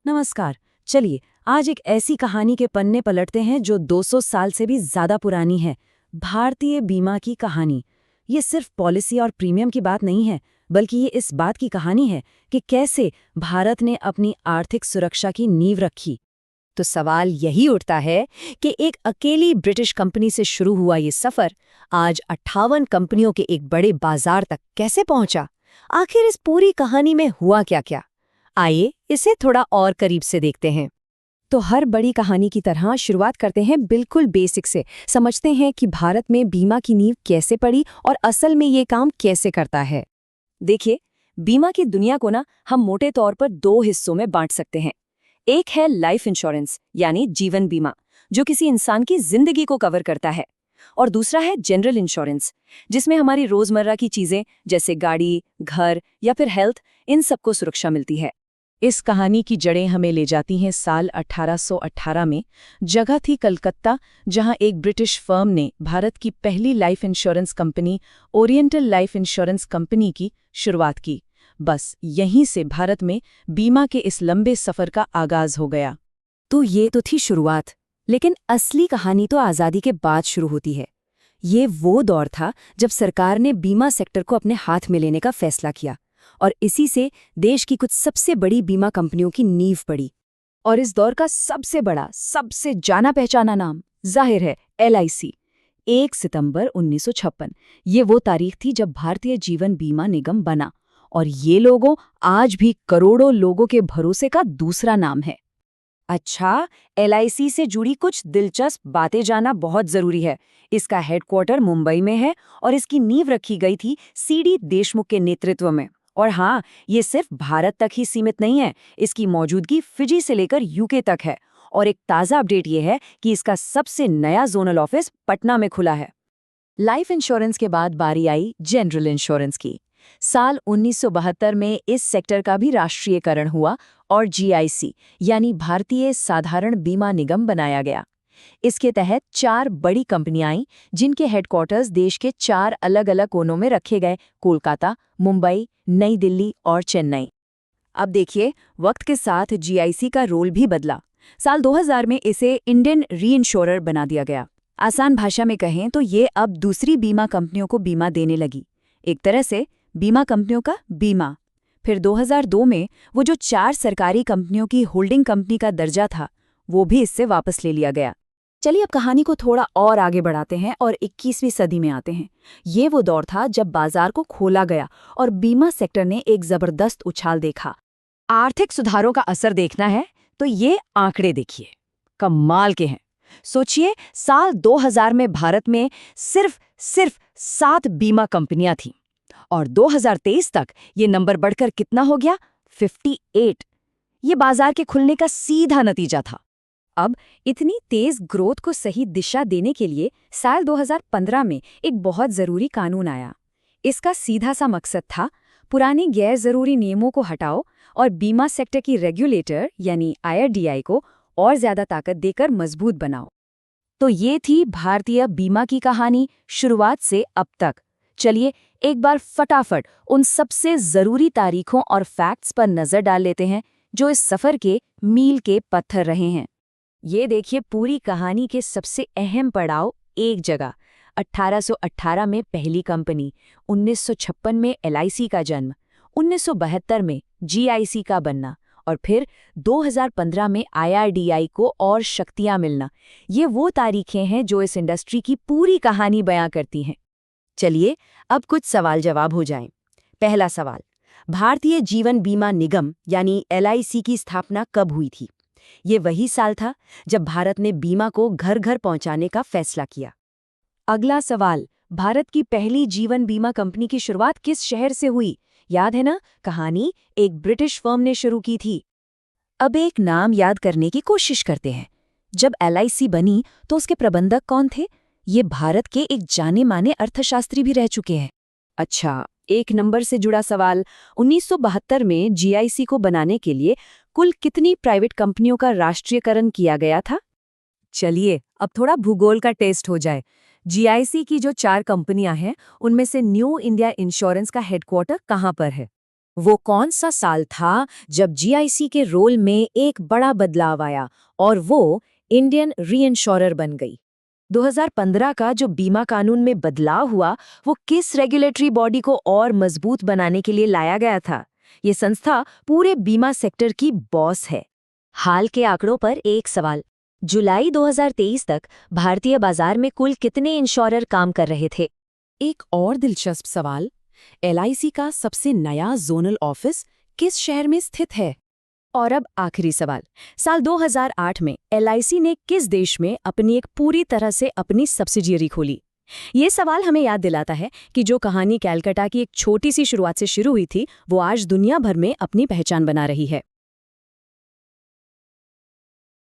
नमस्कार। चलिए आज एक ऐसी कहानी के पन्ने पलटते हैं जो 200 साल से भी ज्यादा पुरानी है। भारतीय बीमा की कहानी। ये सिर्फ पॉलिसी और प्रीमियम की बात नहीं है, बल्कि ये इस बात की कहानी है कि कैसे भारत ने अपनी आर्थिक सुरक्षा की नींव रखी। तो सवाल यही उठता है कि एक अकेली ब्रिटिश कंपनी से शुरू हुआ ये सफर आज 58 कंपनियों के एक बड़े बाजार तक कैसे पहुंचा। आखिर इस पूरी कहानी में हुआ क्या-क्या? आइए इसे थोड़ा और करीब से देखते हैं। तो हर बड़ी कहानी की तरह शुरुआत करते हैं बिल्कुल बेसिक से। समझते हैं कि भारत में बीमा की नींव कैसे पड़ी और असल में ये काम कैसे करता है। देखिए, बीमा की दुनिया को ना हम मोटे तौर पर दो हिस्सों में बांट सकते हैं। एक है लाइफ इंश्योरेंस यानी जीवन बीमा, जो किसी इंसान की जिंदगी को कवर करता है। और दूसरा है जनरल इंश्योरेंस, जिसमें हमारी रोजमर्रा की चीजें जैसे गाड़ी, घर या फिर हेल्थ, इन सबको सुरक्षा मिलती है। इस कहानी की जड़ें हमें ले जाती हैं साल 1818 में। जगह थी कलकत्ता, जहां एक ब्रिटिश फर्म ने भारत की पहली life insurance company oriental life insurance company की शुरुआत की। बस यहीं से भारत में बीमा के इस लंबे सफर का आगाज हो गया। तो ये तो थी शुरुआत, लेकिन असली कहानी तो आज़ादी के बाद शुरू होती है। ये वो दौर था जब सरकार ने बीमा सेक्टर को अपने हाथ में लेने का फैसला किया, और इसी से देश की कुछ सबसे बड़ी बीमा कंपनियों की नींव पड़ी। और इस दौर का सबसे बड़ा, सबसे जाना पहचाना नाम जाहिर है LIC। 1 सितंबर 1956 ये वो तारीख थी जब भारतीय जीवन बीमा निगम बना, और ये लोगों आज भी करोड़ों लोगों के भरोसे का दूसरा नाम है। अच्छा, LIC से जुड़ी कुछ दिलचस्प बातें जानना बहुत जरूरी है। इसका हेडक्वार्टर मुंबई में है और इसकी नींव रखी गई थी CD देशमुख के नेतृत्व में। और हाँ, ये सिर्फ भारत तक ही सीमित नहीं है, इसकी मौजूदगी फिजी से लेकर UK तक है। और एक ताज़ा अपडेट ये है कि इसका सबसे नया जोनल ऑफिस पटना में खुला है। लाइफ इंश्योरेंस के बाद बारी आई जनरल इंश्योरेंस की। साल 1972 में इस सेक्टर का भी राष्ट्रीयकरण हुआ और GIC यानी भारतीय साधारण बीमा निगम बनाया गया। इसके तहत 4 बड़ी कंपनियां आईं, जिनके हेडक्वार्टर्स देश के 4 अलग-अलग कोनों में रखे गए: कोलकाता, मुंबई, नई दिल्ली और चेन्नई। अब देखिए, वक्त के साथ GIC का रोल भी बदला। साल 2000 में इसे इंडियन रीइंश्योरर बना दिया गया। आसान भाषा में कहें तो ये अब दूसरी बीमा कंपनियों को बीमा देने लगी। एक तरह से बीमा कंपनियों का बीमा। फिर 2002 में वो जो 4 सरकारी कंपनियों की होल्डिंग कंपनी का दर्जा था, वो भी इससे वापस ले लिया गया। चलिए अब कहानी को थोड़ा और आगे बढ़ाते हैं और 21वीं सदी में आते हैं। ये वो दौर था जब बाजार को खोला गया और बीमा सेक्टर ने एक जबरदस्त उछाल देखा। आर्थिक सुधारों का असर देखना है तो ये आंकड़े देखिए, कमाल के हैं। सोचिए, साल 2000 में भारत में सिर्फ 7 बीमा कंपनियां थीं, और 2023 तक ये नंबर बढ़कर कितना हो गया? 58। ये बाजार के खुलने का सीधा नतीजा था। अब इतनी तेज ग्रोथ को सही दिशा देने के लिए साल 2015 में एक बहुत जरूरी कानून आया। इसका सीधा सा मकसद था, पुराने गैर जरूरी नियमों को हटाओ और बीमा सेक्टर की रेगुलेटर यानी IRDAI को और ज्यादा ताकत देकर मजबूत बनाओ। तो ये थी भारतीय बीमा की कहानी, शुरुआत से अब तक। चलिए एक बार फटाफट उन सबसे जरूरी तारीखों और फैक्ट्स पर नजर डाल लेते हैं जो इस सफर के मील के पत्थर रहे हैं। ये देखिए, पूरी कहानी के सबसे अहम पड़ाव एक जगह। 1818 में पहली कंपनी, 1956 में LIC का जन्म, 1972 में GIC का बनना, और फिर 2015 में IRDAI को और शक्तियां मिलना। ये वो तारीखें हैं जो इस इंडस्ट्री की पूरी कहानी बयां करती हैं। चलिए अब कुछ सवाल जवाब हो जाएं। पहला सवाल, भारतीय जीवन बीमा निगम यानी LIC की स्थापना कब हुई थी? ये वही साल था जब भारत ने बीमा को घर घर पहुंचाने का फैसला किया। अगला सवाल, भारत की पहली जीवन बीमा कंपनी की शुरुआत किस शहर से हुई? याद है ना, कहानी एक ब्रिटिश फर्म ने शुरू की थी। अब एक नाम याद करने की कोशिश करते हैं। जब LIC बनी तो उसके प्रबंधक कौन थे? ये भारत के एक जाने माने अर्थशास्त्री भी रह चुके हैं। अच्छा, एक नंबर से जुड़ा सवाल, 1972 में GIC को बनाने के लिए कुल कितनी प्राइवेट कंपनियों का राष्ट्रीयकरण किया गया था? चलिए अब थोड़ा भूगोल का टेस्ट हो जाए। GIC की जो 4 कंपनियां हैं, उनमें से न्यू इंडिया इंश्योरेंस का हेडक्वार्टर कहाँ पर है? वो कौन सा साल था जब जीआईसी के रोल में एक बड़ा बदलाव आया और वो इंडियन रीइंश्योरर बन गई? 2015 का जो बीमा कानून में बदलाव हुआ, वो किस रेगुलेटरी बॉडी को और मजबूत बनाने के लिए लाया गया था? ये संस्था पूरे बीमा सेक्टर की बॉस है। हाल के आंकड़ों पर एक सवाल। जुलाई 2023 तक भारतीय बाजार में कुल कितने इंश्योरर काम कर रहे थे? एक और दिलचस्प सवाल, एलआईसी का सबसे नया जोनल ऑफिस किस शहर में स्थित है? और अब आखिरी सवाल, साल 2008 में एलआईसी ने किस देश में अपनी एक पूरी तरह से अपनी सब्सिडियरी खोली? ये सवाल हमें याद दिलाता है कि जो कहानी कैलकाटा की एक छोटी सी शुरुआत से शुरू हुई थी, वो आज दुनिया भर में अपनी पहचान बना रही है।